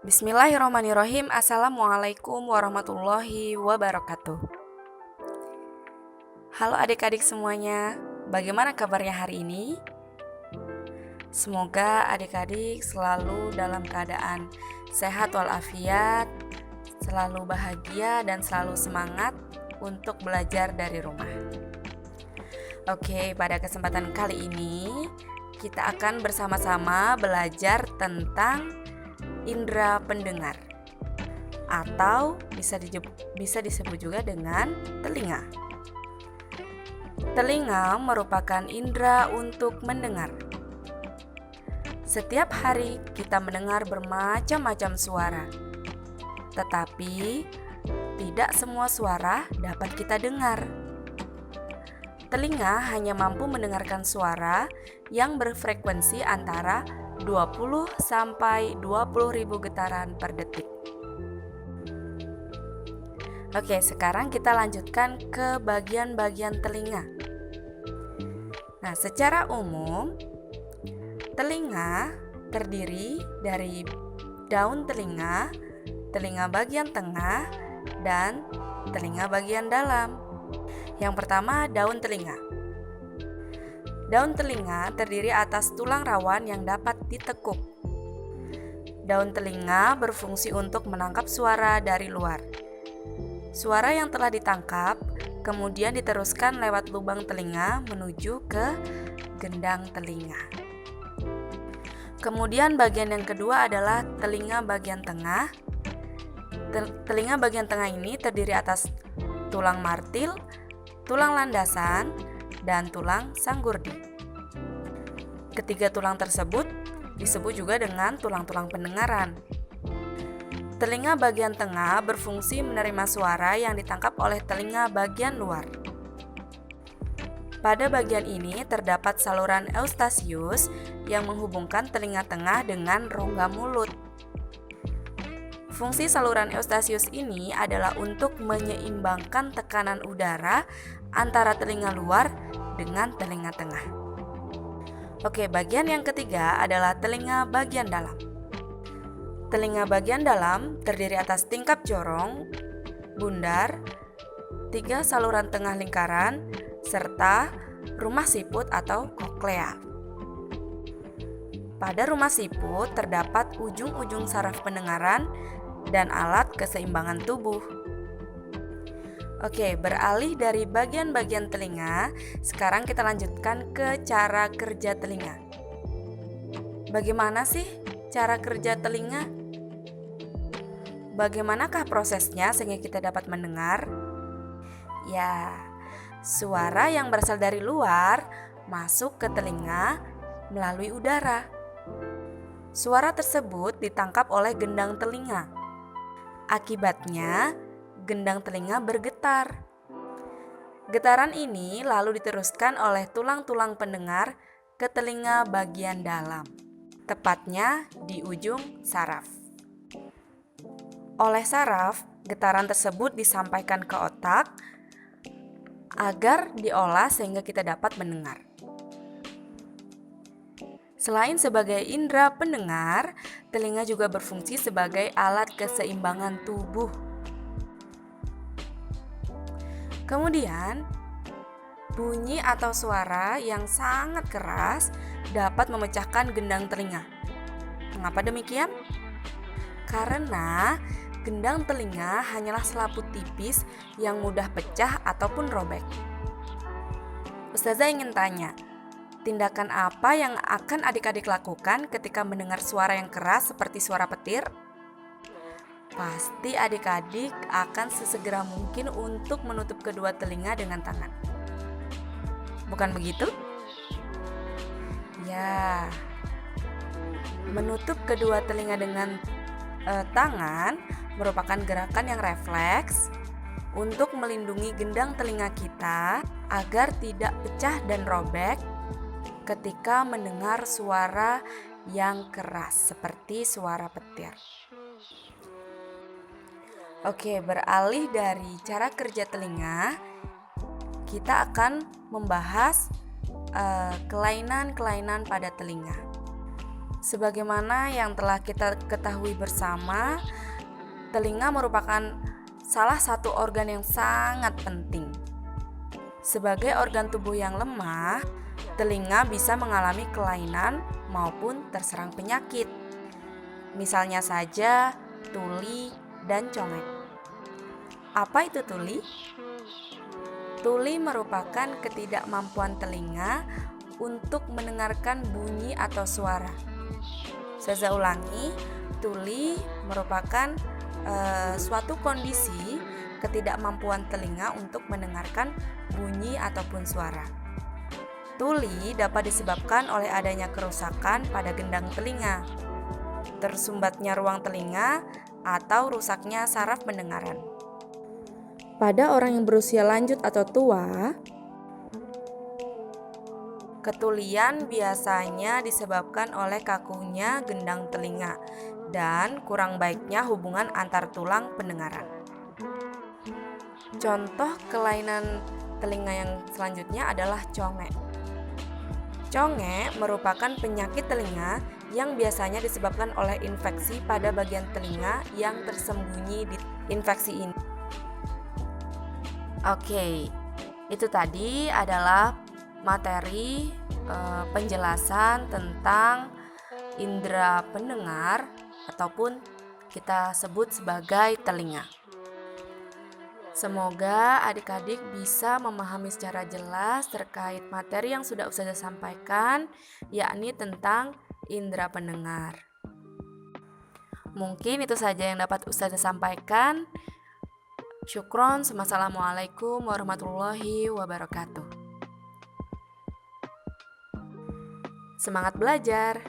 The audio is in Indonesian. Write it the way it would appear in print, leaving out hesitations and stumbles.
Bismillahirrahmanirrahim. Assalamualaikum warahmatullahi wabarakatuh. Halo adik-adik semuanya, bagaimana kabarnya hari ini? Semoga adik-adik selalu dalam keadaan sehat walafiat, selalu bahagia dan selalu semangat untuk belajar dari rumah. Oke, pada kesempatan kali ini kita akan bersama-sama belajar tentang indera pendengar, atau bisa disebut juga dengan telinga. Telinga merupakan indera untuk mendengar. Setiap hari kita mendengar bermacam-macam suara, tetapi tidak semua suara dapat kita dengar. Telinga hanya mampu mendengarkan suara yang berfrekuensi antara 20 sampai 20.000 getaran per detik. Oke, sekarang kita lanjutkan ke bagian-bagian telinga. Nah, secara umum, telinga terdiri dari daun telinga, telinga bagian tengah, dan telinga bagian dalam. Yang pertama, daun telinga. Daun telinga terdiri atas tulang rawan yang dapat ditekuk. Daun telinga berfungsi untuk menangkap suara dari luar. Suara yang telah ditangkap kemudian diteruskan lewat lubang telinga menuju ke gendang telinga. Kemudian bagian yang kedua adalah telinga bagian tengah. Telinga bagian tengah ini terdiri atas tulang martil, tulang landasan, dan tulang sanggurdi. Ketiga tulang tersebut disebut juga dengan tulang-tulang pendengaran. Telinga bagian tengah berfungsi menerima suara yang ditangkap oleh telinga bagian luar. Pada bagian ini terdapat saluran eustasius yang menghubungkan telinga tengah dengan rongga mulut. Fungsi saluran eustasius ini adalah untuk menyeimbangkan tekanan udara antara telinga luar dengan telinga tengah. Oke, bagian yang ketiga adalah telinga bagian dalam. Telinga bagian dalam terdiri atas tingkap jorong, bundar, 3 saluran tengah lingkaran, serta rumah siput atau koklea. Pada rumah siput terdapat ujung-ujung saraf pendengaran dan alat keseimbangan tubuh. Oke, beralih dari bagian-bagian telinga, sekarang kita lanjutkan ke cara kerja telinga. Bagaimana sih cara kerja telinga? Bagaimanakah prosesnya sehingga kita dapat mendengar? Ya, suara yang berasal dari luar masuk ke telinga melalui udara. Suara tersebut ditangkap oleh gendang telinga. Akibatnya, gendang telinga bergetar. Getaran ini lalu diteruskan oleh tulang-tulang pendengar ke telinga bagian dalam, tepatnya di ujung saraf. Oleh saraf, getaran tersebut disampaikan ke otak agar diolah sehingga kita dapat mendengar. Selain sebagai indera pendengar, telinga juga berfungsi sebagai alat keseimbangan tubuh. Kemudian, bunyi atau suara yang sangat keras dapat memecahkan gendang telinga. Mengapa demikian? Karena gendang telinga hanyalah selaput tipis yang mudah pecah ataupun robek. Ustazah ingin tanya, tindakan apa yang akan adik-adik lakukan ketika mendengar suara yang keras seperti suara petir? Pasti adik-adik akan sesegera mungkin untuk menutup kedua telinga dengan tangan. Bukan begitu? Ya, menutup kedua telinga dengan tangan merupakan gerakan yang refleks untuk melindungi gendang telinga kita agar tidak pecah dan robek ketika mendengar suara yang keras seperti suara petir. Oke, beralih dari cara kerja telinga, kita akan membahas kelainan-kelainan pada telinga. Sebagaimana yang telah kita ketahui bersama, telinga merupakan salah satu organ yang sangat penting. Sebagai organ tubuh yang lemah, telinga bisa mengalami kelainan maupun terserang penyakit. Misalnya saja tuli dan congek. Apa itu tuli? Tuli merupakan ketidakmampuan telinga untuk mendengarkan bunyi atau suara. Saya ulangi, tuli merupakan suatu kondisi ketidakmampuan telinga untuk mendengarkan bunyi ataupun suara. Tuli dapat disebabkan oleh adanya kerusakan pada gendang telinga, tersumbatnya ruang telinga, atau rusaknya saraf pendengaran. Pada orang yang berusia lanjut atau tua, ketulian biasanya disebabkan oleh kakunya gendang telinga dan kurang baiknya hubungan antar tulang pendengaran. Contoh kelainan telinga yang selanjutnya adalah congek. Congek merupakan penyakit telinga yang biasanya disebabkan oleh infeksi pada bagian telinga yang tersembunyi di infeksi ini. Oke, itu tadi adalah materi penjelasan tentang indera pendengar ataupun kita sebut sebagai telinga. Semoga adik-adik bisa memahami secara jelas terkait materi yang sudah Ustazah sampaikan, yakni tentang indera pendengar. Mungkin itu saja yang dapat Ustazah sampaikan. Syukron, wassalamualaikum warahmatullahi wabarakatuh. Semangat belajar!